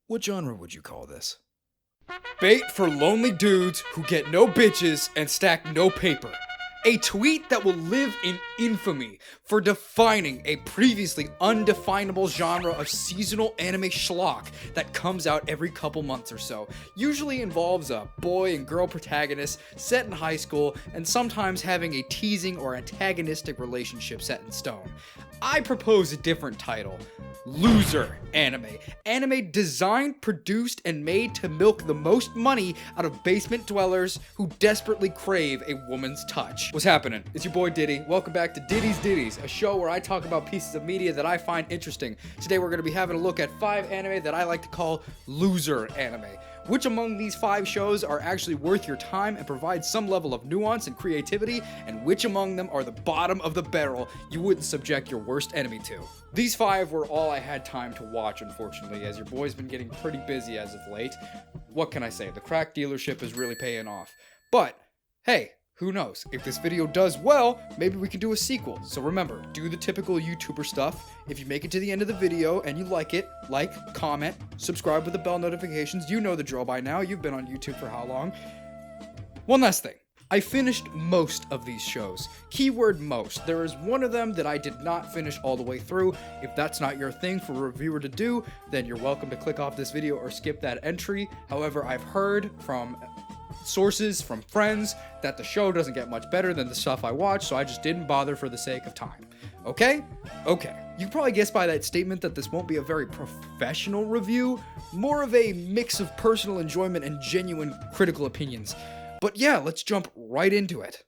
What genre would you call this? Bait for lonely dudes who get no bitches and stack no paper. A tweet that will live in infamy for defining a previously undefinable genre of seasonal anime schlock that comes out every couple months or so. Usually involves a boy and girl protagonist set in high school and sometimes having a teasing or antagonistic relationship set in stone. I propose a different title. Loser anime. Anime designed, produced, and made to milk the most money out of basement dwellers who desperately crave a woman's touch. What's happening? It's your boy Dity. Welcome back to Ditties, a show where I talk about pieces of media that I find interesting. Today we're going to be having a look at 5 anime that I like to call loser anime. Which among these 5 shows are actually worth your time and provide some level of nuance and creativity, and which among them are the bottom of the barrel you wouldn't subject your worst enemy to. These 5 were all I had time to watch, unfortunately, as your boy's been getting pretty busy as of late. What can I say? The crack dealership is really paying off. But, hey, who knows? If this video does well, maybe we can do a sequel. So remember, do the typical YouTuber stuff. If you make it to the end of the video and you like it, like, comment, subscribe with the bell notifications. You know the drill by now. You've been on YouTube for how long? One last thing. I finished most of these shows. Keyword most. There is one of them that I did not finish all the way through. If that's not your thing for a reviewer to do, then you're welcome to click off this video or skip that entry. However, I've heard from sources, from friends, that the show doesn't get much better than the stuff I watch, so I just didn't bother for the sake of time. Okay? Okay. You can probably guess by that statement that this won't be a very professional review, more of a mix of personal enjoyment and genuine critical opinions. But yeah, let's jump right into it.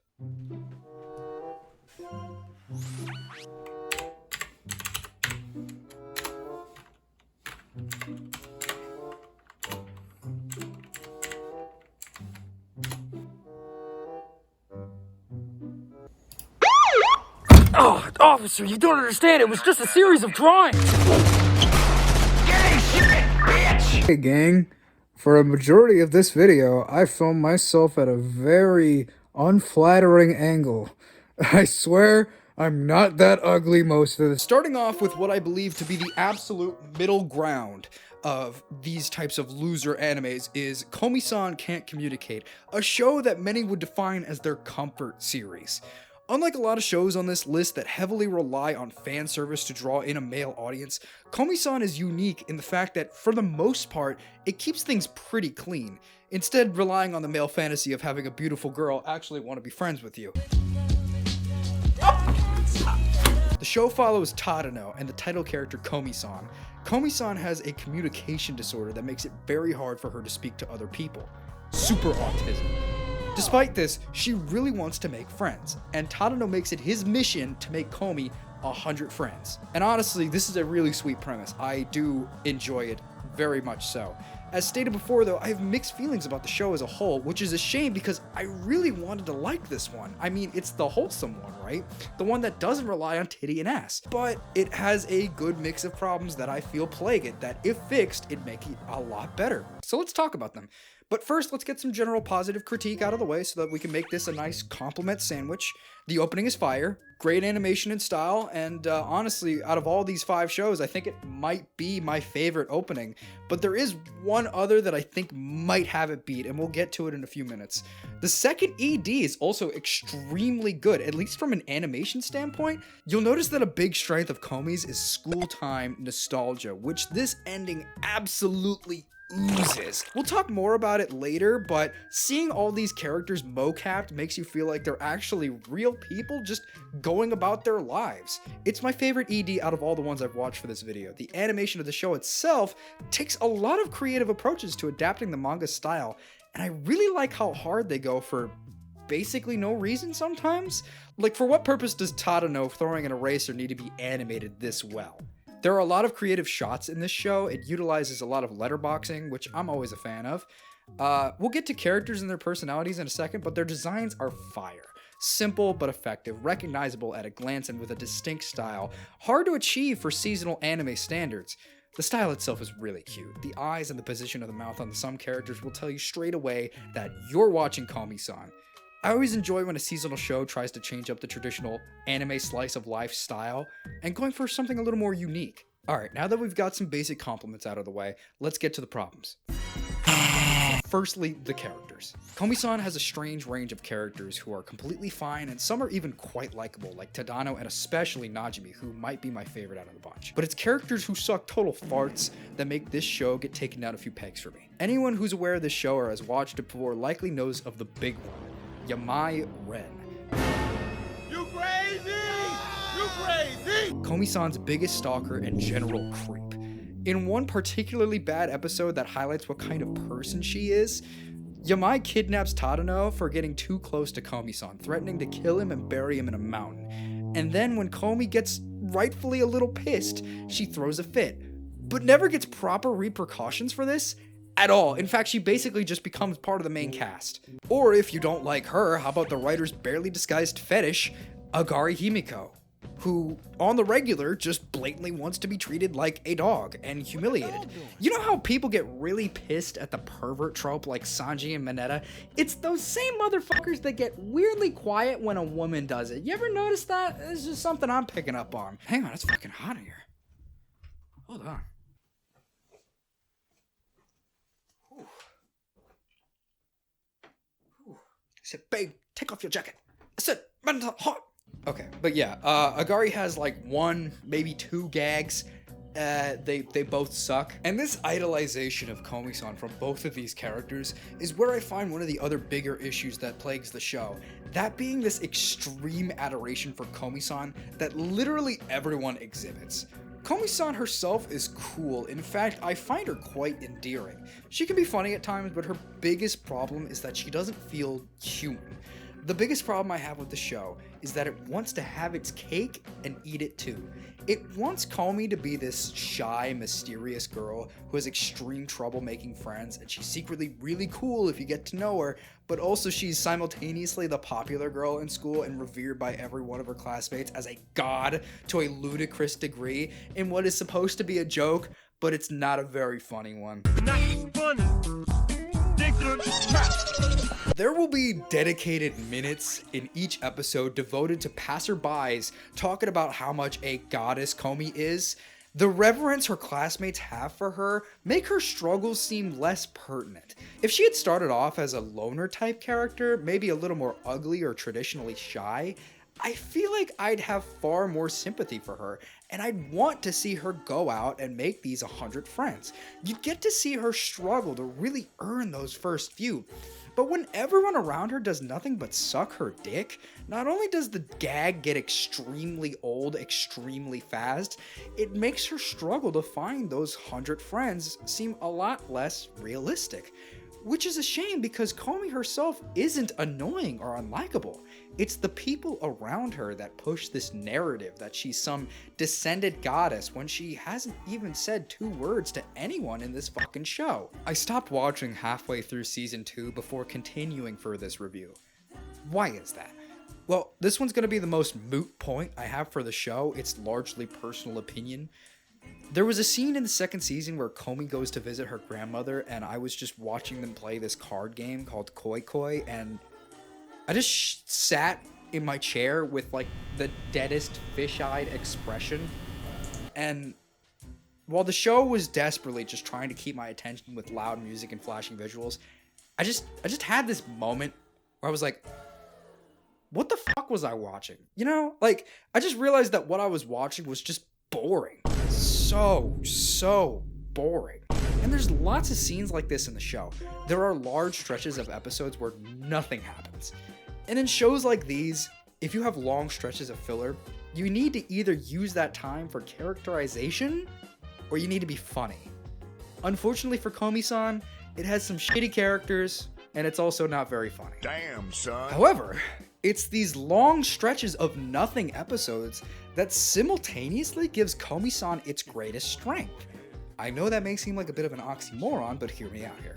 Oh, officer, you don't understand. It was just a series of drawings. Hey gang, for a majority of this video, I filmed myself at a very unflattering angle. I swear, I'm not that ugly most of the time. Starting off with what I believe to be the absolute middle ground of these types of loser animes is Komi-san Can't Communicate, a show that many would define as their comfort series. Unlike a lot of shows on this list that heavily rely on fan service to draw in a male audience, Komi-san is unique in the fact that, for the most part, it keeps things pretty clean, instead relying on the male fantasy of having a beautiful girl actually want to be friends with you. The show follows Tadano and the title character Komi-san. Komi-san has a communication disorder that makes it very hard for her to speak to other people. Super autism. Despite this, she really wants to make friends, and Tadano makes it his mission to make Komi 100 friends. And honestly, this is a really sweet premise. I do enjoy it very much so. As stated before though, I have mixed feelings about the show as a whole, which is a shame because I really wanted to like this one. I mean, it's the wholesome one, right? The one that doesn't rely on titty and ass. But it has a good mix of problems that I feel plague it, that if fixed, it'd make it a lot better. So let's talk about them. But first, let's get some general positive critique out of the way so that we can make this a nice compliment sandwich. The opening is fire, great animation and style, and honestly, out of all these 5 shows, I think it might be my favorite opening. But there is one other that I think might have it beat, and we'll get to it in a few minutes. The second ED is also extremely good, at least from an animation standpoint. You'll notice that a big strength of Komi's is school time nostalgia, which this ending absolutely oozes. We'll talk more about it later, but seeing all these characters mocapped makes you feel like they're actually real people just going about their lives. It's my favorite ED out of all the ones I've watched for this video. The animation of the show itself takes a lot of creative approaches to adapting the manga style, and I really like how hard they go for basically no reason sometimes. Like, for what purpose does Tadano throwing an eraser need to be animated this well? There are a lot of creative shots in this show. It utilizes a lot of letterboxing, which I'm always a fan of. We'll get to characters and their personalities in a second, but their designs are fire. Simple but effective, recognizable at a glance and with a distinct style. Hard to achieve for seasonal anime standards. The style itself is really cute. The eyes and the position of the mouth on some characters will tell you straight away that you're watching Komi-san. I always enjoy when a seasonal show tries to change up the traditional anime slice of life style and going for something a little more unique. Alright, now that we've got some basic compliments out of the way, let's get to the problems. Firstly, the characters. Komi-san has a strange range of characters who are completely fine, and some are even quite likable, like Tadano and especially Najimi, who might be my favorite out of the bunch. But it's characters who suck total farts that make this show get taken down a few pegs for me. Anyone who's aware of this show or has watched it before likely knows of the big one, Yamai Ren. You crazy! You crazy! Komi-san's biggest stalker and general creep. In one particularly bad episode that highlights what kind of person she is, Yamai kidnaps Tadano for getting too close to Komi-san, threatening to kill him and bury him in a mountain. And then when Komi gets rightfully a little pissed, she throws a fit, but never gets proper repercussions for this at all. In fact, she basically just becomes part of the main cast. Or if you don't like her, how about the writer's barely disguised fetish, Agari Himiko, who, on the regular, just blatantly wants to be treated like a dog and humiliated. You know how people get really pissed at the pervert trope like Sanji and Mineta? It's those same motherfuckers that get weirdly quiet when a woman does it. You ever notice that? It's just something I'm picking up on. Hang on, it's fucking hot in here. Hold on. Whew. Whew. I said, babe, take off your jacket. I said, man, it's hot. Okay, but yeah, Agari has like one, maybe two gags. They both suck. And this idolization of Komi-san from both of these characters is where I find one of the other bigger issues that plagues the show. That being this extreme adoration for Komi-san that literally everyone exhibits. Komi-san herself is cool. In fact, I find her quite endearing. She can be funny at times, but her biggest problem is that she doesn't feel human. The biggest problem I have with the show is that it wants to have its cake and eat it too. It wants Komi to be this shy, mysterious girl who has extreme trouble making friends, and she's secretly really cool if you get to know her, but also she's simultaneously the popular girl in school and revered by every one of her classmates as a god to a ludicrous degree in what is supposed to be a joke, but it's not a very funny one. Not funny. There will be dedicated minutes in each episode devoted to passerbys talking about how much a goddess Komi is. The reverence her classmates have for her make her struggles seem less pertinent. If she had started off as a loner type character, maybe a little more ugly or traditionally shy, I feel like I'd have far more sympathy for her, and I'd want to see her go out and make these 100 friends. You'd get to see her struggle to really earn those first few. But when everyone around her does nothing but suck her dick, not only does the gag get extremely old extremely fast, it makes her struggle to find those 100 friends seem a lot less realistic. Which is a shame because Komi herself isn't annoying or unlikable. It's the people around her that push this narrative that she's some descended goddess when she hasn't even said 2 words to anyone in this fucking show. I stopped watching halfway through season 2 before continuing for this review. Why is that? Well, this one's gonna be the most moot point I have for the show. It's largely personal opinion. There was a scene in the second season where Komi goes to visit her grandmother, and I was just watching them play this card game called Koi Koi, and I just sat in my chair with like the deadest fish-eyed expression. And while the show was desperately just trying to keep my attention with loud music and flashing visuals, I just had this moment where I was like, what the fuck was I watching? You know, like I just realized that what I was watching was just boring. So boring. And there's lots of scenes like this in the show. There are large stretches of episodes where nothing happens. And in shows like these, if you have long stretches of filler, you need to either use that time for characterization or you need to be funny. Unfortunately for Komi-san, it has some shitty characters and it's also not very funny. Damn, son. However, it's these long stretches of nothing episodes that simultaneously gives Komi-san its greatest strength. I know that may seem like a bit of an oxymoron, but hear me out here.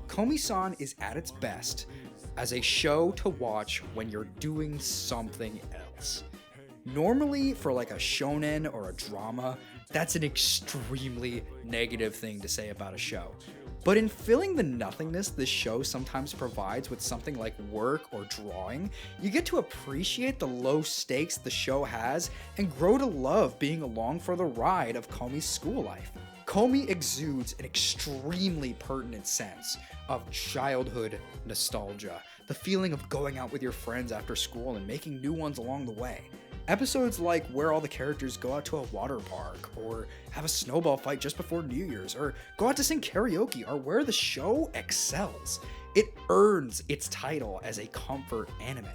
Komi-san is at its best as a show to watch when you're doing something else. Normally, for like a shonen or a drama, that's an extremely negative thing to say about a show. But in filling the nothingness this show sometimes provides with something like work or drawing, you get to appreciate the low stakes the show has and grow to love being along for the ride of Komi's school life. Komi exudes an extremely pertinent sense of childhood nostalgia, the feeling of going out with your friends after school and making new ones along the way. Episodes like where all the characters go out to a water park, or have a snowball fight just before New Year's, or go out to sing karaoke are where the show excels. It earns its title as a comfort anime.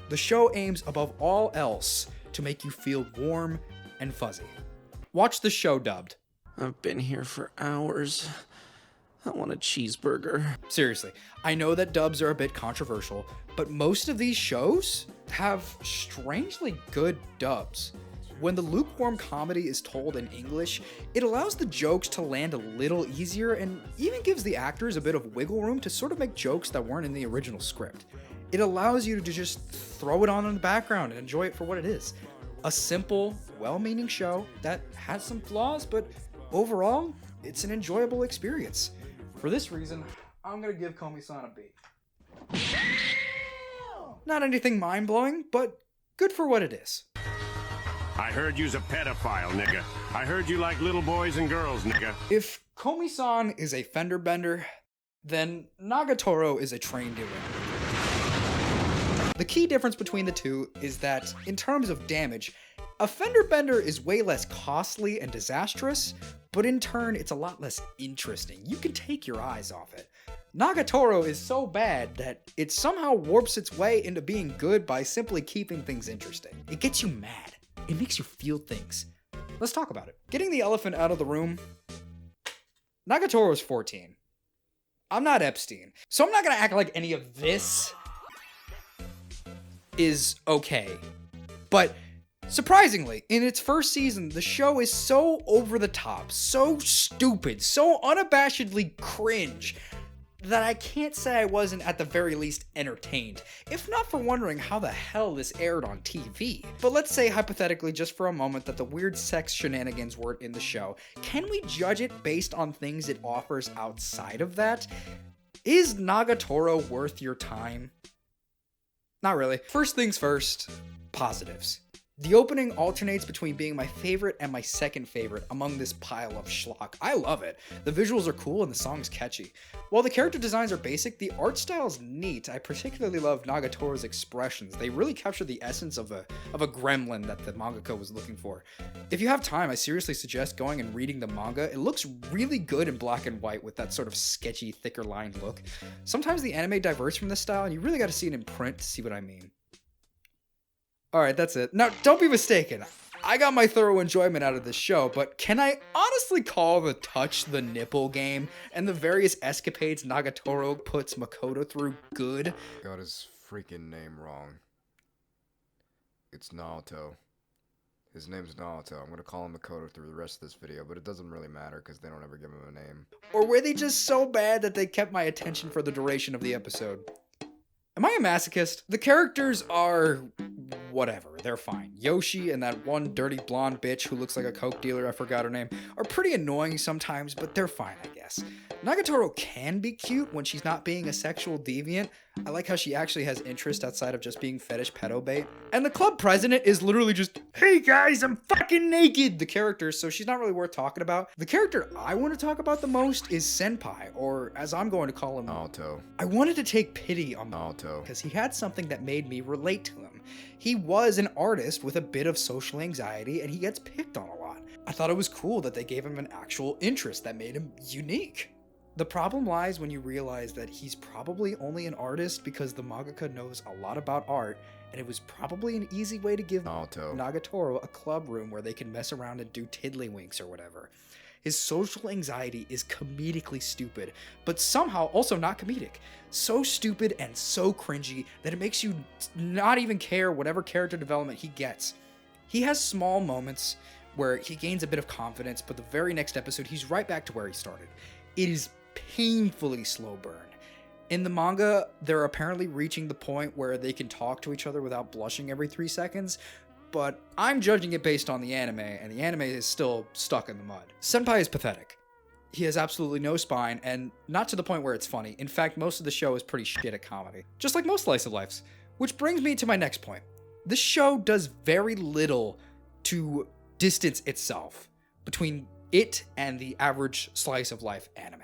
The show aims above all else to make you feel warm and fuzzy. Watch the show dubbed. I've been here for hours. I want a cheeseburger. Seriously, I know that dubs are a bit controversial, but most of these shows have strangely good dubs. When the lukewarm comedy is told in English, it allows the jokes to land a little easier and even gives the actors a bit of wiggle room to sort of make jokes that weren't in the original script. It allows you to just throw it on in the background and enjoy it for what it is. A simple, well-meaning show that has some flaws, but overall, it's an enjoyable experience. For this reason, I'm gonna give Komi-san a B. Not anything mind-blowing, but good for what it is. I heard you's a pedophile, nigga. I heard you like little boys and girls, nigga. If Komi-san is a fender bender, then Nagatoro is a train derailment. The key difference between the two is that, in terms of damage, a fender bender is way less costly and disastrous, but in turn, it's a lot less interesting. You can take your eyes off it. Nagatoro is so bad that it somehow warps its way into being good by simply keeping things interesting. It gets you mad. It makes you feel things. Let's talk about it. Getting the elephant out of the room. Nagatoro's 14. I'm not Epstein, so I'm not gonna act like any of this is okay. But surprisingly, in its first season, the show is so over the top, so stupid, so unabashedly cringe, that I can't say I wasn't at the very least entertained, if not for wondering how the hell this aired on TV. But let's say hypothetically just for a moment that the weird sex shenanigans weren't in the show. Can we judge it based on things it offers outside of that? Is Nagatoro worth your time? Not really. First things first, positives. The opening alternates between being my favorite and my second favorite among this pile of schlock. I love it. The visuals are cool and the song's catchy. While the character designs are basic, the art style's neat. I particularly love Nagatoro's expressions. They really capture the essence of a gremlin that the mangaka was looking for. If you have time, I seriously suggest going and reading the manga. It looks really good in black and white with that sort of sketchy, thicker lined look. Sometimes the anime diverts from this style and you really gotta see it in print to see what I mean. Alright, that's it. Now, don't be mistaken. I got my thorough enjoyment out of this show, but can I honestly call the touch the nipple game and the various escapades Nagatoro puts Makoto through good? Got his freaking name wrong. It's Naoto. His name's Naoto. I'm gonna call him Makoto through the rest of this video, but it doesn't really matter because they don't ever give him a name. Or were they just so bad that they kept my attention for the duration of the episode? Am I a masochist? The characters are whatever, they're fine. Yoshi and that one dirty blonde bitch who looks like a coke dealer, I forgot her name, are pretty annoying sometimes, but they're fine, I guess. Nagatoro can be cute when she's not being a sexual deviant. I like how she actually has interest outside of just being fetish pedo bait. And the club president is literally just, hey guys, I'm fucking naked, the character, so she's not really worth talking about. The character I want to talk about the most is Senpai, or as I'm going to call him, Naoto. I wanted to take pity on Naoto. because he had something that made me relate to him. He was an artist with a bit of social anxiety and he gets picked on a lot. I thought it was cool that they gave him an actual interest that made him unique. The problem lies when you realize that he's probably only an artist because the mangaka knows a lot about art, and it was probably an easy way to give Nagatoro a club room where they can mess around and do tiddlywinks or whatever. His social anxiety is comedically stupid, but somehow also not comedic. So stupid and so cringy that it makes you not even care whatever character development he gets. He has small moments where he gains a bit of confidence, but the very next episode he's right back to where he started. It is painfully slow burn. In the manga, they're apparently reaching the point where they can talk to each other without blushing every 3 seconds, but I'm judging it based on the anime, and the anime is still stuck in the mud. Senpai is pathetic. He has absolutely no spine, and not to the point where it's funny. In fact, most of the show is pretty shit at comedy, just like most slice of lives. Which brings me to my next point. This show does very little to distance itself between it and the average slice of life anime.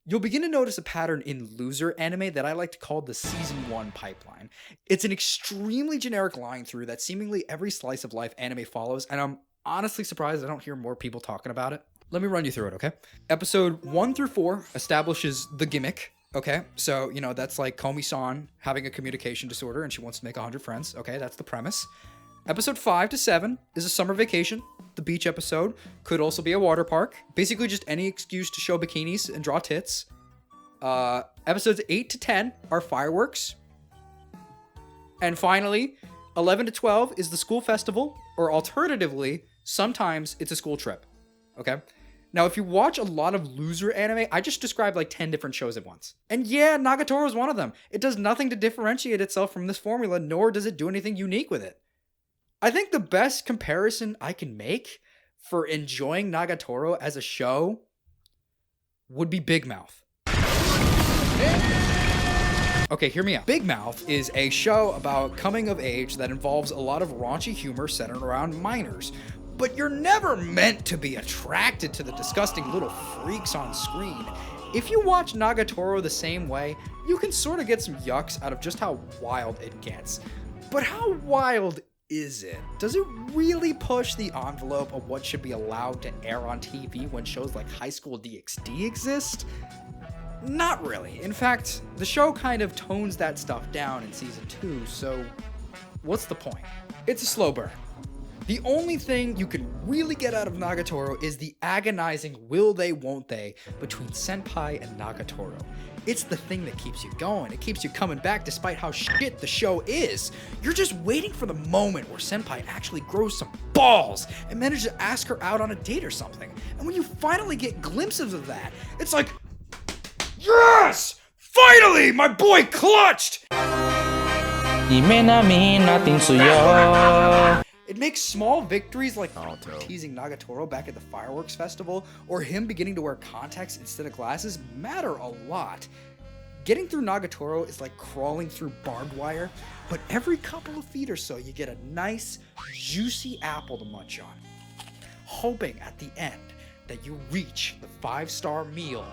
You'll begin to notice a pattern in loser anime that I like to call the season 1 pipeline. It's an extremely generic line through that seemingly every slice of life anime follows, and I'm honestly surprised I don't hear more people talking about it. Let me run you through it, okay? Episode 1 through 4 establishes the gimmick, okay? So, that's like Komi-san having a communication disorder and she wants to make 100 friends, okay? That's the premise. Episode 5 to 7 is a summer vacation. The beach episode could also be a water park. Basically just any excuse to show bikinis and draw tits. Episodes 8 to 10 are fireworks. And finally, 11 to 12 is the school festival, or alternatively, sometimes it's a school trip. Okay? Now, if you watch a lot of loser anime, I just described like 10 different shows at once. And yeah, Nagatoro is one of them. It does nothing to differentiate itself from this formula, nor does it do anything unique with it. I think the best comparison I can make for enjoying Nagatoro as a show would be Big Mouth. Okay, hear me out. Big Mouth is a show about coming of age that involves a lot of raunchy humor centered around minors. But you're never meant to be attracted to the disgusting little freaks on screen. If you watch Nagatoro the same way, you can sort of get some yucks out of just how wild it gets. But how wild is it? Does it really push the envelope of what should be allowed to air on TV when shows like High School DxD exist? Not really. In fact, the show kind of tones that stuff down in season 2, so what's the point? It's a slow burn. The only thing you can really get out of Nagatoro is the agonizing will they, won't they between Senpai and Nagatoro. It's the thing that keeps you going. It keeps you coming back despite how shit the show is. You're just waiting for the moment where Senpai actually grows some balls and manages to ask her out on a date or something. And when you finally get glimpses of that, it's like, yes! Finally, my boy clutched! It makes small victories like teasing Nagatoro back at the fireworks festival or him beginning to wear contacts instead of glasses matter a lot. Getting through Nagatoro is like crawling through barbed wire, but every couple of feet or so you get a nice, juicy apple to munch on, hoping at the end that you reach the 5-star meal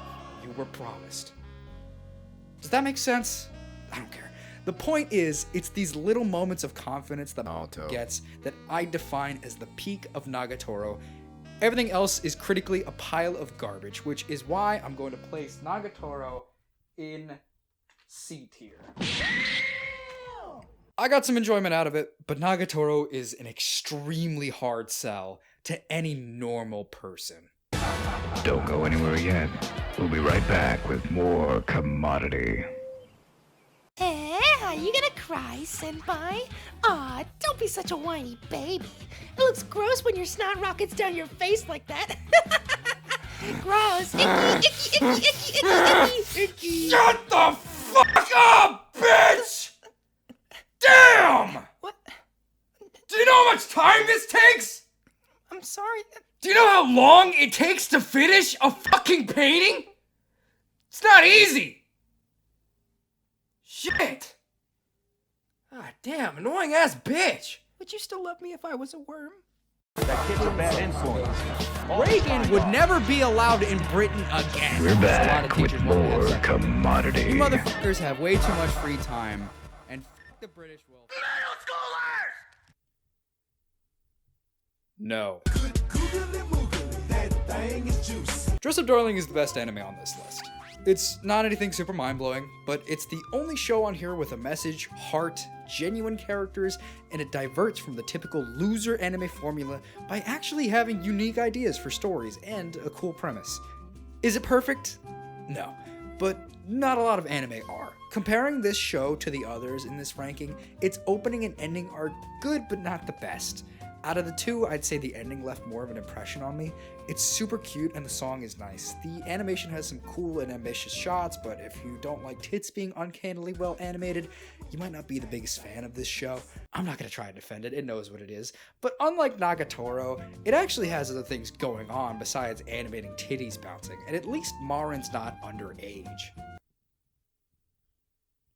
you were promised. Does that make sense? I don't care. The point is, it's these little moments of confidence that Naruto gets that I define as the peak of Nagatoro. Everything else is critically a pile of garbage, which is why I'm going to place Nagatoro in C tier. I got some enjoyment out of it, but Nagatoro is an extremely hard sell to any normal person. Don't go anywhere yet. We'll be right back with more commodity. Hey, are you gonna cry, Senpai? Aw, don't be such a whiny baby. It looks gross when your snot rockets down your face like that. Gross. Icky, icky, icky, icky, icky, icky, icky. Shut the fuck up, bitch! Damn! What? Do you know how much time this takes? I'm sorry. Do you know how long it takes to finish a fucking painting? It's not easy. Shit! Ah, damn, annoying ass bitch! Would you still love me if I was a worm? That kid's a bad influence. Reagan would never be allowed in Britain again. We're back with more commodity. You motherfuckers have way too much free time, and f*** the British will. No. Dress Up Darling is the best anime on this list. It's not anything super mind-blowing, but it's the only show on here with a message, heart, genuine characters, and it diverts from the typical loser anime formula by actually having unique ideas for stories and a cool premise. Is it perfect? No, but not a lot of anime are. Comparing this show to the others in this ranking, its opening and ending are good but not the best. Out of the two, I'd say the ending left more of an impression on me. It's super cute and the song is nice. The animation has some cool and ambitious shots, but if you don't like tits being uncannily well animated, you might not be the biggest fan of this show. I'm not gonna try to defend it, it knows what it is. But unlike Nagatoro, it actually has other things going on besides animating titties bouncing, and at least Marin's not underage.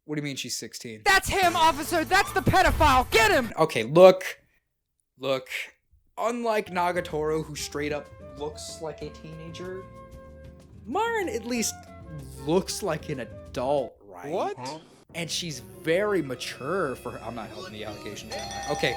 What do you mean she's 16? That's him, officer! That's the pedophile! Get him! Okay, look, unlike Nagatoro, who straight up looks like a teenager, Marin at least looks like an adult, right? What? And she's very mature for her. I'm not helping the allegations out. Okay.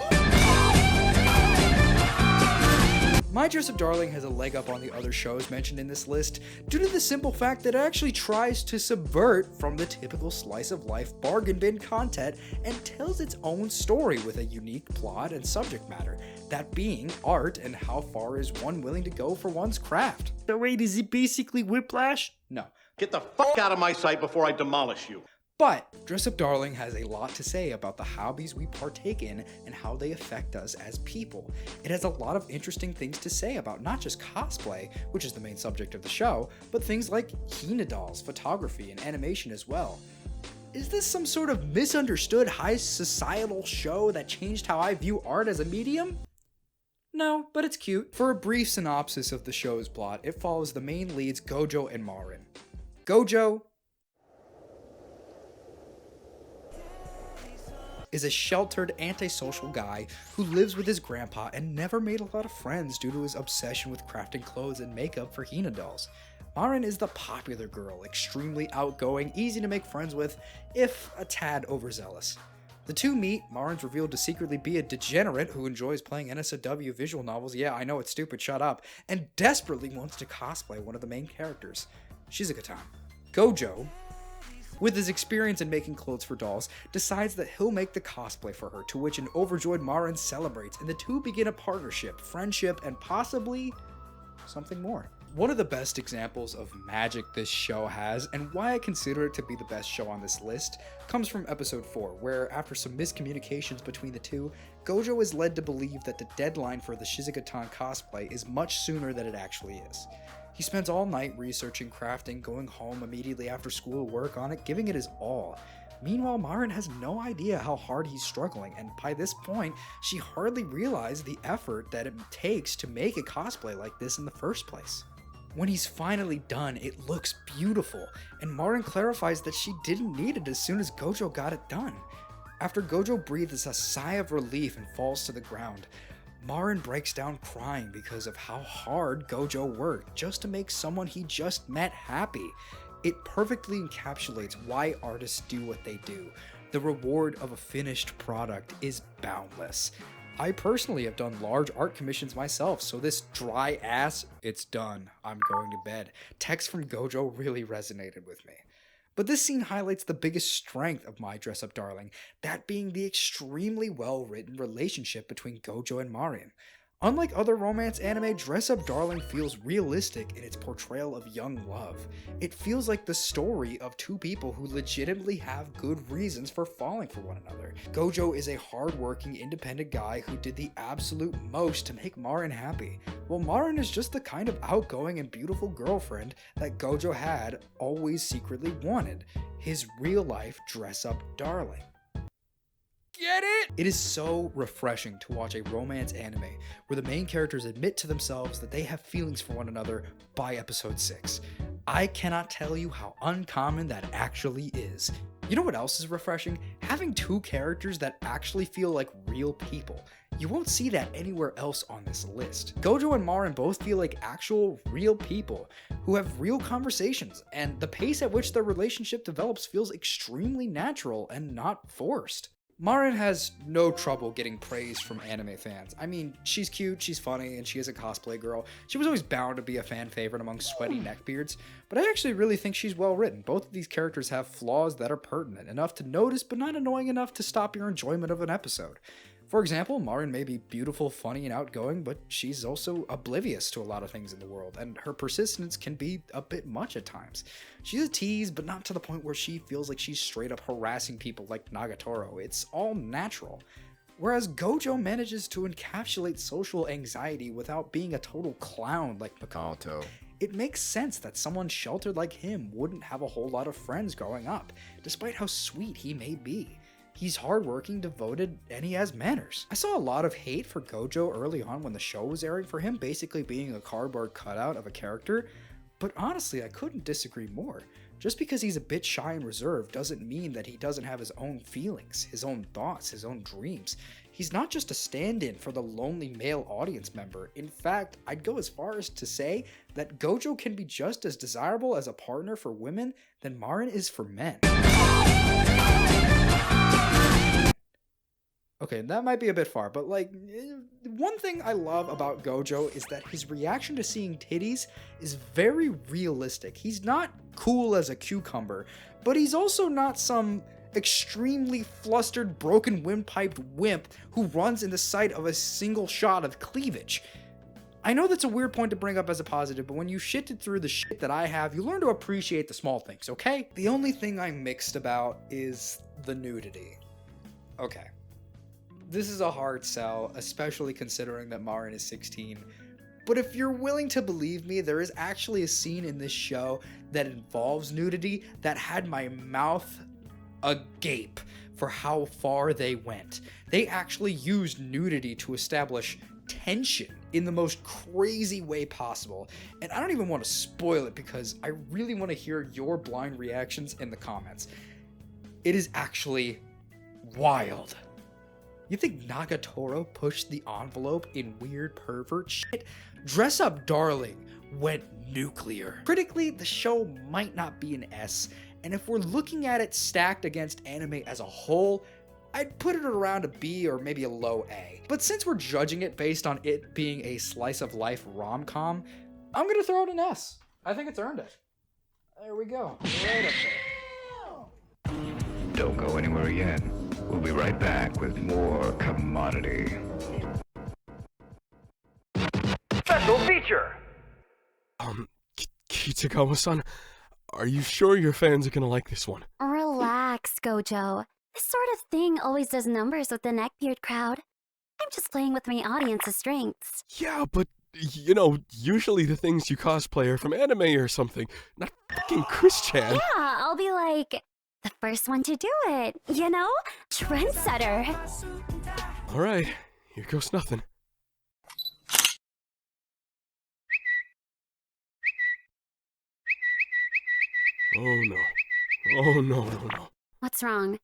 My Dress Up Darling has a leg up on the other shows mentioned in this list due to the simple fact that it actually tries to subvert from the typical slice of life bargain bin content and tells its own story with a unique plot and subject matter, that being art and how far is one willing to go for one's craft. So wait, is it basically Whiplash? No. Get the fuck out of my sight before I demolish you. But Dress Up Darling has a lot to say about the hobbies we partake in and how they affect us as people. It has a lot of interesting things to say about not just cosplay, which is the main subject of the show, but things like Hina dolls, photography, and animation as well. Is this some sort of misunderstood high societal show that changed how I view art as a medium? No, but it's cute. For a brief synopsis of the show's plot, it follows the main leads Gojo and Marin. Gojo is a sheltered, antisocial guy who lives with his grandpa and never made a lot of friends due to his obsession with crafting clothes and makeup for Hina dolls. Marin is the popular girl, extremely outgoing, easy to make friends with, if a tad overzealous. The two meet, Marin's revealed to secretly be a degenerate who enjoys playing NSFW visual novels, yeah, I know it's stupid, shut up, and desperately wants to cosplay one of the main characters, Shizuka-tan. Gojo, with his experience in making clothes for dolls, decides that he'll make the cosplay for her, to which an overjoyed Marin celebrates, and the two begin a partnership, friendship, and possibly something more. One of the best examples of magic this show has, and why I consider it to be the best show on this list, comes from episode 4, where after some miscommunications between the two, Gojo is led to believe that the deadline for the Shizuka-tan cosplay is much sooner than it actually is. He spends all night researching, crafting, going home immediately after school to work on it, giving it his all. Meanwhile, Marin has no idea how hard he's struggling, and by this point, she hardly realized the effort that it takes to make a cosplay like this in the first place. When he's finally done, it looks beautiful, and Marin clarifies that she didn't need it as soon as Gojo got it done. After Gojo breathes a sigh of relief and falls to the ground, Marin breaks down crying because of how hard Gojo worked just to make someone he just met happy. It perfectly encapsulates why artists do what they do. The reward of a finished product is boundless. I personally have done large art commissions myself, so this dry ass, it's done, I'm going to bed, text from Gojo really resonated with me. But this scene highlights the biggest strength of My Dress Up Darling, that being the extremely well-written relationship between Gojo and Marin. Unlike other romance anime, Dress Up Darling feels realistic in its portrayal of young love. It feels like the story of two people who legitimately have good reasons for falling for one another. Gojo is a hardworking, independent guy who did the absolute most to make Marin happy, while Marin is just the kind of outgoing and beautiful girlfriend that Gojo had always secretly wanted. His real-life dress-up darling. Get it? It is so refreshing to watch a romance anime where the main characters admit to themselves that they have feelings for one another by episode 6. I cannot tell you how uncommon that actually is. You know what else is refreshing? Having two characters that actually feel like real people. You won't see that anywhere else on this list. Gojo and Marin both feel like actual real people who have real conversations, and the pace at which their relationship develops feels extremely natural and not forced. Marin has no trouble getting praise from anime fans. I mean, she's cute, she's funny, and she is a cosplay girl. She was always bound to be a fan favorite among sweaty neckbeards, but I actually really think she's well written. Both of these characters have flaws that are pertinent, enough to notice, but not annoying enough to stop your enjoyment of an episode. For example, Marin may be beautiful, funny, and outgoing, but she's also oblivious to a lot of things in the world, and her persistence can be a bit much at times. She's a tease, but not to the point where she feels like she's straight up harassing people like Nagatoro. It's all natural. whereas Gojo manages to encapsulate social anxiety without being a total clown like Makoto. It makes sense that someone sheltered like him wouldn't have a whole lot of friends growing up, despite how sweet he may be. He's hardworking, devoted, and he has manners. I saw a lot of hate for Gojo early on when the show was airing for him basically being a cardboard cutout of a character, but honestly, I couldn't disagree more. Just because he's a bit shy and reserved doesn't mean that he doesn't have his own feelings, his own thoughts, his own dreams. He's not just a stand-in for the lonely male audience member. In fact, I'd go as far as to say that Gojo can be just as desirable as a partner for women than Marin is for men. Okay, that might be a bit far, but like, one thing I love about Gojo is that his reaction to seeing titties is very realistic. He's not cool as a cucumber, but he's also not some extremely flustered, broken windpiped wimp who runs in the sight of a single shot of cleavage. I know that's a weird point to bring up as a positive, but when you shifted through the shit that I have, you learn to appreciate the small things, okay? The only thing I'm mixed about is the nudity. Okay. This is a hard sell, especially considering that Marin is 16. But if you're willing to believe me, there is actually a scene in this show that involves nudity that had my mouth agape for how far they went. They actually used nudity to establish tension in the most crazy way possible. And I don't even want to spoil it because I really want to hear your blind reactions in the comments. It is actually wild. You think Nagatoro pushed the envelope in weird pervert shit? Dress Up Darling went nuclear. Critically, the show might not be an S, and if we're looking at it stacked against anime as a whole, I'd put it around a B or maybe a low A. But since we're judging it based on it being a slice of life rom-com, I'm gonna throw it an S. I think it's earned it. There we go. Right up there. Don't go anywhere yet. We'll be right back with more commodity. Special feature! Kitagawa-san, are you sure your fans are gonna like this one? Relax, Gojo. This sort of thing always does numbers with the neckbeard crowd. I'm just playing with my audience's strengths. Yeah, but, you know, usually the things you cosplay are from anime or something, not fucking Chris-chan. Yeah, I'll be like, the first one to do it, you know? Trendsetter. Alright, here goes nothing. Oh no. Oh no, no, no. What's wrong?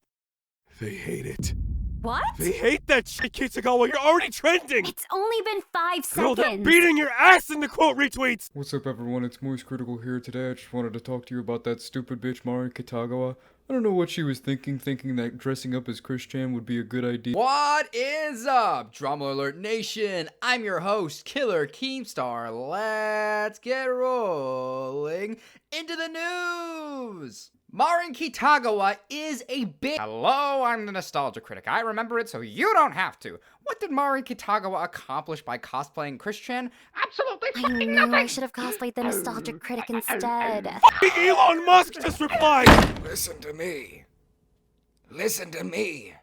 They hate it. What? They hate that shit, Kitagawa. You're already trending! It's only been 5 Girl, seconds. they're beating your ass in the quote retweets! What's up, everyone? It's Moist Critical here today. I just wanted to talk to you about that stupid bitch Marin Kitagawa. I don't know what she was thinking that dressing up as Chris-chan would be a good idea. What is up, Drama Alert Nation? I'm your host, Killer Keemstar. Let's get rolling into the news. Marin Kitagawa is a bitch. Hello, I'm the Nostalgia Critic. I remember it so you don't have to. What did Marin Kitagawa accomplish by cosplaying Chris-chan? Absolutely fucking nothing! I should have cosplayed the Nostalgic Critic instead. Fucking Elon Musk just replied! Listen to me. Listen to me.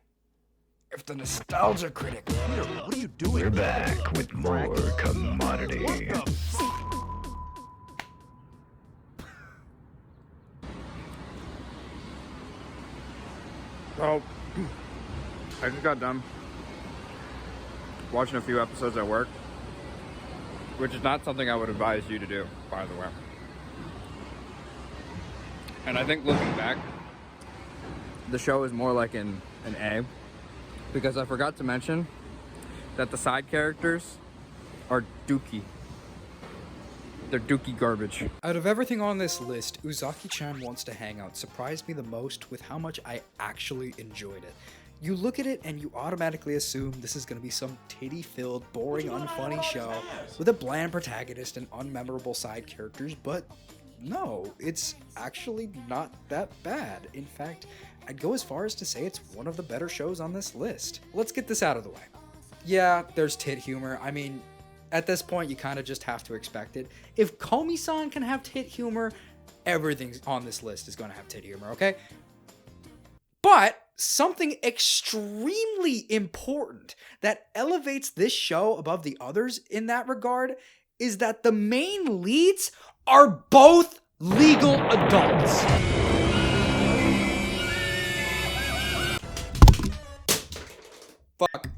If the Nostalgia Critic... Peter, what are you doing? We're back with more commodity. Well, I just got done watching a few episodes at work, which is not something I would advise you to do, by the way. And I think looking back, the show is more like an A, because I forgot to mention that the side characters are dookie. They're dookie garbage. Out of everything on this list, Uzaki-chan Wants to Hang Out surprised me the most with how much I actually enjoyed it. You look at it and you automatically assume this is going to be some titty-filled, boring, unfunny show with a bland protagonist and unmemorable side characters, but no, it's actually not that bad. In fact, I'd go as far as to say it's one of the better shows on this list. Let's get this out of the way. Yeah, there's tit humor. I mean, at this point, you kind of just have to expect it. If Komi-san can have tit humor, everything on this list is going to have tit humor, okay? But something extremely important that elevates this show above the others in that regard is that the main leads are both legal adults. Fuck.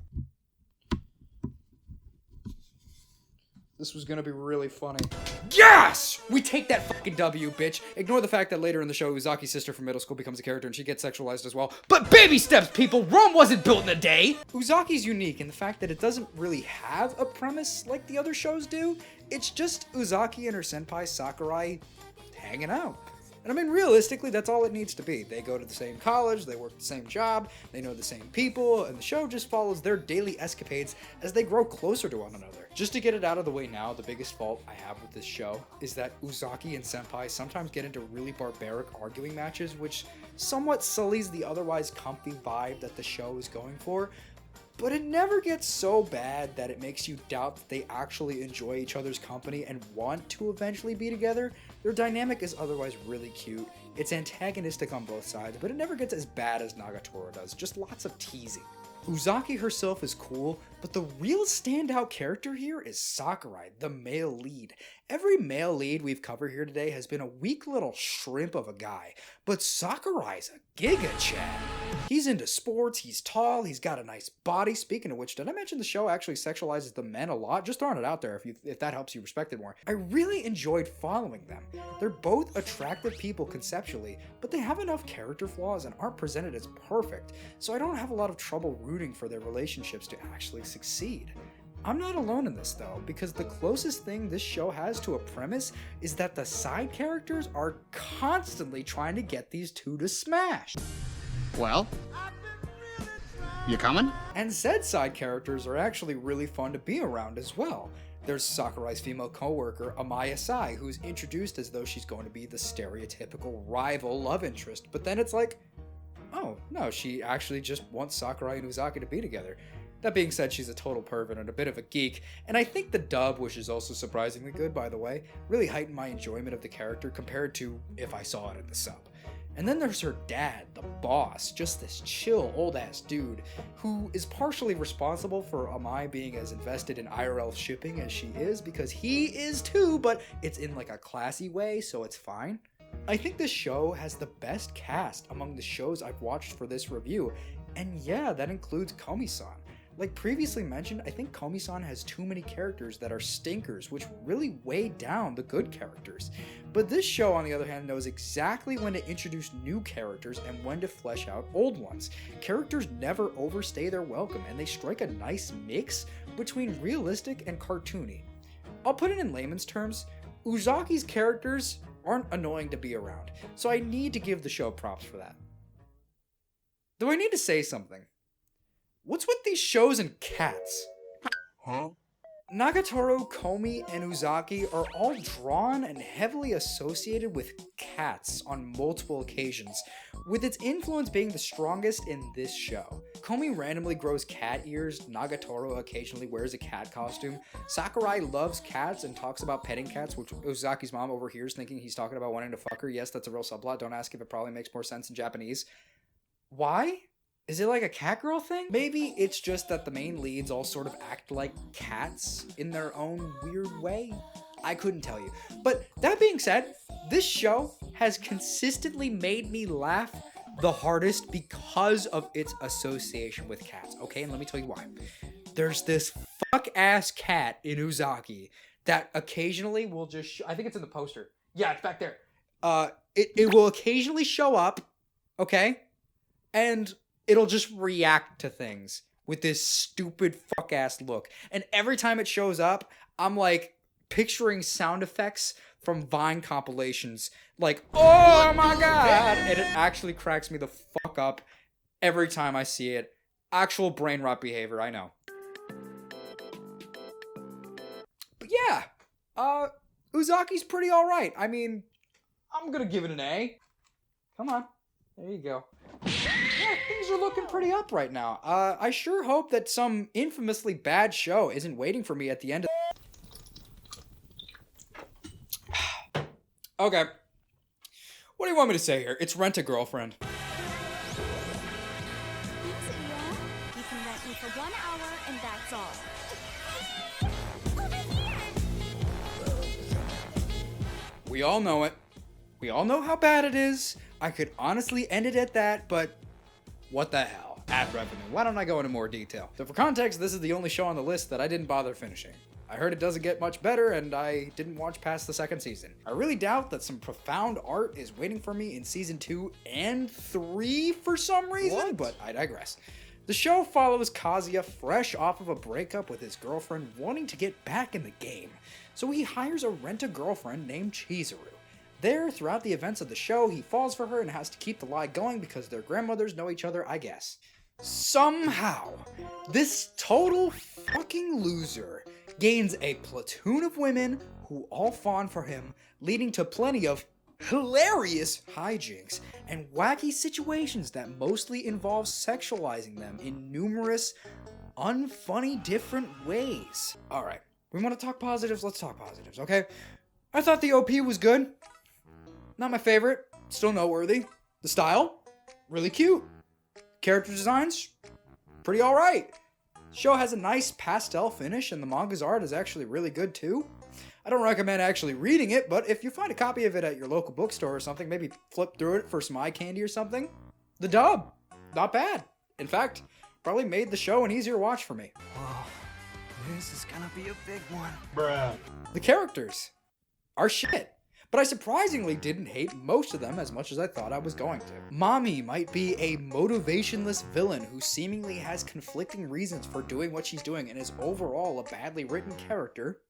This was gonna be really funny. Yes! We take that fucking W, bitch. Ignore the fact that later in the show, Uzaki's sister from middle school becomes a character and she gets sexualized as well. But baby steps, people! Rome wasn't built in a day! Uzaki's unique in the fact that it doesn't really have a premise like the other shows do. It's just Uzaki and her senpai Sakurai hanging out. And I mean, realistically, that's all it needs to be. They go to the same college, they work the same job, they know the same people, and the show just follows their daily escapades as they grow closer to one another. Just to get it out of the way now, the biggest fault I have with this show is that Uzaki and senpai sometimes get into really barbaric arguing matches, which somewhat sullies the otherwise comfy vibe that the show is going for. But it never gets so bad that it makes you doubt that they actually enjoy each other's company and want to eventually be together. Their dynamic is otherwise really cute. It's antagonistic on both sides, but it never gets as bad as Nagatoro does, just lots of teasing. Uzaki herself is cool, but the real standout character here is Sakurai, the male lead. Every male lead we've covered here today has been a weak little shrimp of a guy, but Sakurai's a giga chad. He's into sports, he's tall, he's got a nice body. Speaking of which, did I mention the show actually sexualizes the men a lot? Just throwing it out there if that helps you respect it more. I really enjoyed following them. They're both attractive people conceptually, but they have enough character flaws and aren't presented as perfect, so I don't have a lot of trouble rooting for their relationships to actually succeed. I'm not alone in this though, because the closest thing this show has to a premise is that the side characters are constantly trying to get these two to smash. Well, you coming? And said side characters are actually really fun to be around as well. There's Sakurai's female co-worker, Amaya Sai, who's introduced as though she's going to be the stereotypical rival love interest, but then it's like, oh, no, she actually just wants Sakurai and Uzaki to be together. That being said, she's a total pervert and a bit of a geek, and I think the dub, which is also surprisingly good by the way, really heightened my enjoyment of the character compared to if I saw it in the sub. And then there's her dad, the boss, just this chill old-ass dude, who is partially responsible for Amai being as invested in IRL shipping as she is, because he is too, but it's in like a classy way, so it's fine. I think this show has the best cast among the shows I've watched for this review, and yeah, that includes Komi-san. Like previously mentioned, I think Komi-san has too many characters that are stinkers, which really weigh down the good characters. But this show, on the other hand, knows exactly when to introduce new characters and when to flesh out old ones. Characters never overstay their welcome, and they strike a nice mix between realistic and cartoony. I'll put it in layman's terms, Uzaki's characters aren't annoying to be around, so I need to give the show props for that. Do I need to say something? What's with these shows and cats? Huh? Nagatoro, Komi, and Uzaki are all drawn and heavily associated with cats on multiple occasions, with its influence being the strongest in this show. Komi randomly grows cat ears, Nagatoro occasionally wears a cat costume, Sakurai loves cats and talks about petting cats, which Uzaki's mom overhears thinking he's talking about wanting to fuck her. Yes, that's a real subplot, don't ask if it probably makes more sense in Japanese. Why? Is it like a cat girl thing? Maybe it's just that the main leads all sort of act like cats in their own weird way. I couldn't tell you. But that being said, this show has consistently made me laugh the hardest because of its association with cats. Okay, and let me tell you why. There's this fuck-ass cat in Uzaki that occasionally will just... I think it's in the poster. Yeah, it's back there. It will occasionally show up, okay? And... it'll just react to things with this stupid fuck-ass look. And every time it shows up, I'm like picturing sound effects from Vine compilations. Like, oh my god! And it actually cracks me the fuck up every time I see it. Actual brain rot behavior, I know. But yeah, Uzaki's pretty alright. I mean, I'm gonna give it an A. Come on. There you go. Yeah, things are looking pretty up right now. I sure hope that some infamously bad show isn't waiting for me at the end of... Okay. What do you want me to say here? It's Rent a Girlfriend. 1 hour and that's all. We all know it. We all know how bad it is. I could honestly end it at that, but what the hell? Ad revenue. Why don't I go into more detail? So for context, this is the only show on the list that I didn't bother finishing. I heard it doesn't get much better, and I didn't watch past the second season. I really doubt that some profound art is waiting for me in season 2 and 3 for some reason, but I digress. The show follows Kazuya fresh off of a breakup with his girlfriend wanting to get back in the game, so he hires a rent-a-girlfriend named Chizuru. There, throughout the events of the show, he falls for her and has to keep the lie going because their grandmothers know each other, I guess. Somehow, this total fucking loser gains a platoon of women who all fawn for him, leading to plenty of hilarious hijinks and wacky situations that mostly involve sexualizing them in numerous, unfunny different ways. Alright, we want to talk positives, let's talk positives, okay? I thought the OP was good. Not my favorite, still noteworthy. The style, really cute. Character designs, pretty alright. Show has a nice pastel finish and the manga's art is actually really good too. I don't recommend actually reading it, but if you find a copy of it at your local bookstore or something, maybe flip through it for some eye candy or something. The dub, not bad. In fact, probably made the show an easier watch for me. Whoa, this is gonna be a big one. Bruh. The characters are shit, but I surprisingly didn't hate most of them as much as I thought I was going to. Mommy might be a motivationless villain who seemingly has conflicting reasons for doing what she's doing and is overall a badly written character.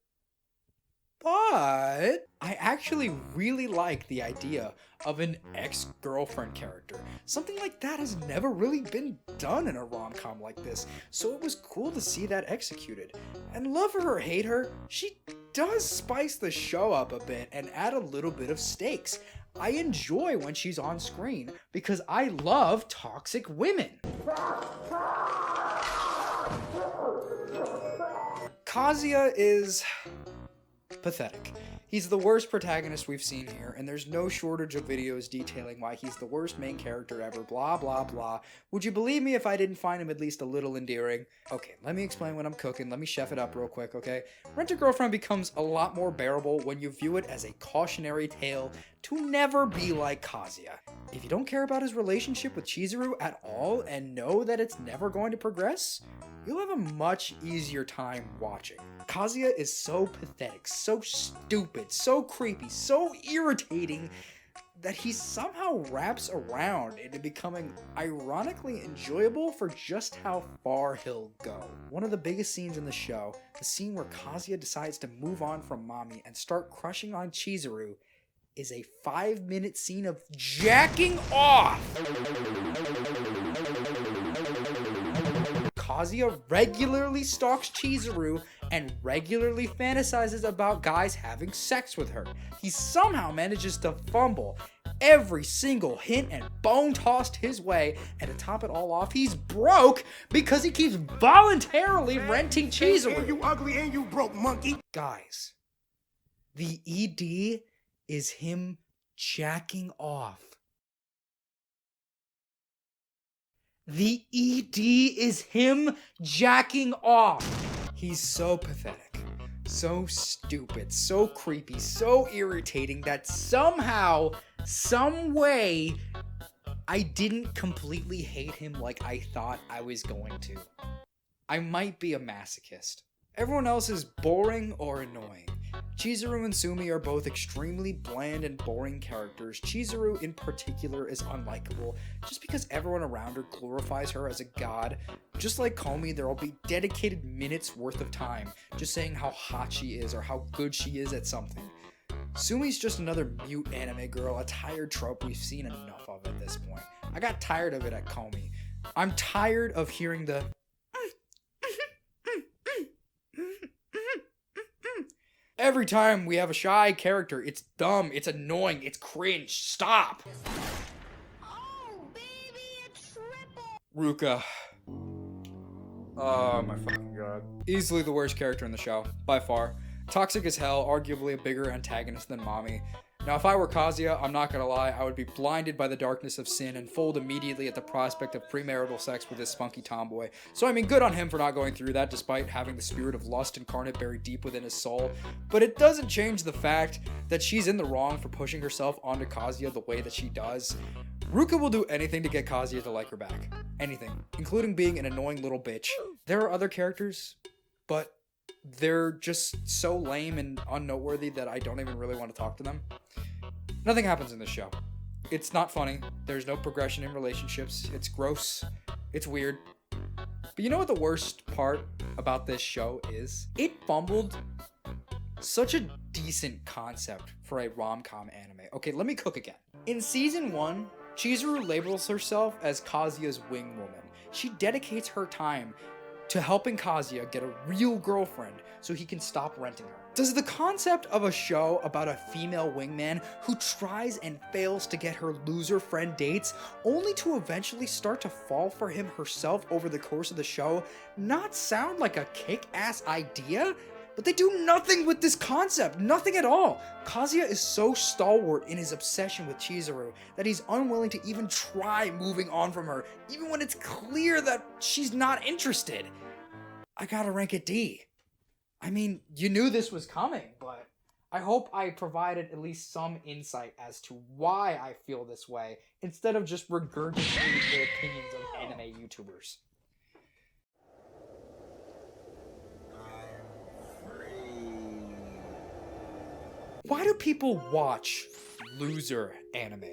But I actually really like the idea of an ex-girlfriend character. Something like that has never really been done in a rom-com like this, so it was cool to see that executed. And love her or hate her, she does spice the show up a bit and add a little bit of stakes. I enjoy when she's on screen because I love toxic women. Kazuya is pathetic. He's the worst protagonist we've seen here, and there's no shortage of videos detailing why he's the worst main character ever, blah blah blah. Would you believe me if I didn't find him at least a little endearing? Okay, let me explain what I'm cooking, let me chef it up real quick, okay? Rent-a-Girlfriend becomes a lot more bearable when you view it as a cautionary tale to never be like Kazuya. If you don't care about his relationship with Chizuru at all and know that it's never going to progress, you'll have a much easier time watching. Kazuya is so pathetic, so stupid, so creepy, so irritating that he somehow wraps around into becoming ironically enjoyable for just how far he'll go. One of the biggest scenes in the show, the scene where Kazuya decides to move on from Mommy and start crushing on Chizuru, is a 5-minute scene of jacking off. Kazuya regularly stalks Chizuru and regularly fantasizes about guys having sex with her. He somehow manages to fumble every single hint and bone tossed his way, and to top it all off, he's broke because he keeps voluntarily renting Chizuru. And you ugly and you broke, monkey. Guys, the ED is him jacking off. The ED is him jacking off. He's so pathetic, so stupid, so creepy, so irritating that somehow, some way, I didn't completely hate him like I thought I was going to. I might be a masochist. Everyone else is boring or annoying. Chizuru and Sumi are both extremely bland and boring characters. Chizuru in particular is unlikable, just because everyone around her glorifies her as a god. Just like Komi, there will be dedicated minutes worth of time just saying how hot she is or how good she is at something. Sumi's just another mute anime girl, a tired trope we've seen enough of at this point. I got tired of it at Komi. I'm tired of hearing the every time we have a shy character. It's dumb, it's annoying, it's cringe. Stop! Oh, baby, a triple! Ruka. Oh my fucking god. Easily the worst character in the show, by far. Toxic as hell, arguably a bigger antagonist than Mommy. Now, if I were Kazuya, I'm not gonna lie, I would be blinded by the darkness of sin and fold immediately at the prospect of premarital sex with this spunky tomboy. So I mean, good on him for not going through that despite having the spirit of lust incarnate buried deep within his soul, but it doesn't change the fact that she's in the wrong for pushing herself onto Kazuya the way that she does. Ruka will do anything to get Kazuya to like her back. Anything, including being an annoying little bitch. There are other characters, but they're just so lame and unnoteworthy that I don't even really want to talk to them. Nothing happens in this show. It's not funny. There's no progression in relationships. It's gross. It's weird. But you know what the worst part about this show is? It fumbled such a decent concept for a rom-com anime. Okay, let me cook again. In season 1, Chizuru labels herself as Kazuya's wing woman. She dedicates her time to helping Kazuya get a real girlfriend so he can stop renting her. Does the concept of a show about a female wingman who tries and fails to get her loser friend dates only to eventually start to fall for him herself over the course of the show not sound like a kick-ass idea? But they do nothing with this concept, nothing at all. Kazuya is so stalwart in his obsession with Chizuru that he's unwilling to even try moving on from her, even when it's clear that she's not interested. I gotta rank it D. I mean, you knew this was coming, but I hope I provided at least some insight as to why I feel this way, instead of just regurgitating the opinions of anime YouTubers. Why do people watch loser anime?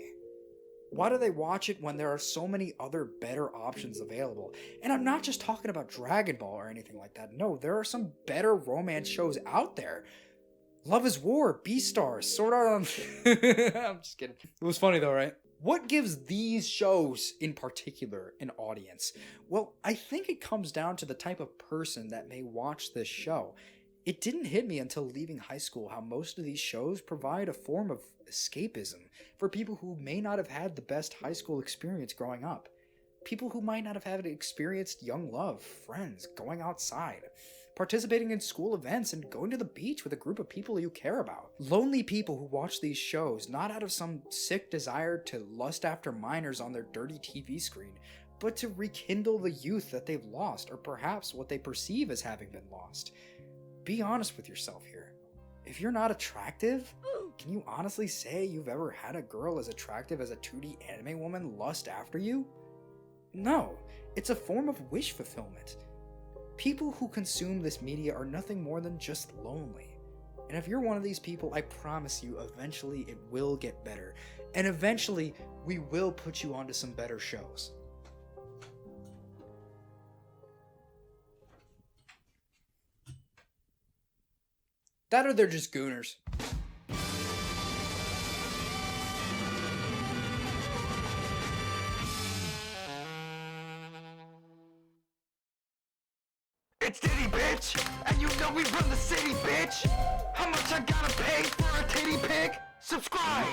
Why do they watch it when there are so many other better options available? And I'm not just talking about Dragon Ball or anything like that. No, there are some better romance shows out there. Love is War, Beastars, Sword Art on... I'm just kidding. It was funny though, right? What gives these shows in particular an audience? Well, I think it comes down to the type of person that may watch this show. It didn't hit me until leaving high school how most of these shows provide a form of escapism for people who may not have had the best high school experience growing up. People who might not have had experienced young love, friends, going outside, participating in school events, and going to the beach with a group of people you care about. Lonely people who watch these shows not out of some sick desire to lust after minors on their dirty TV screen, but to rekindle the youth that they've lost, or perhaps what they perceive as having been lost. Be honest with yourself here. If you're not attractive, can you honestly say you've ever had a girl as attractive as a 2D anime woman lust after you? No, it's a form of wish fulfillment. People who consume this media are nothing more than just lonely. And if you're one of these people, I promise you, eventually it will get better. And eventually, we will put you onto some better shows. That or they're just gooners. It's Dity, bitch! And you know we run the city, bitch! How much I gotta pay for a titty pic? Subscribe!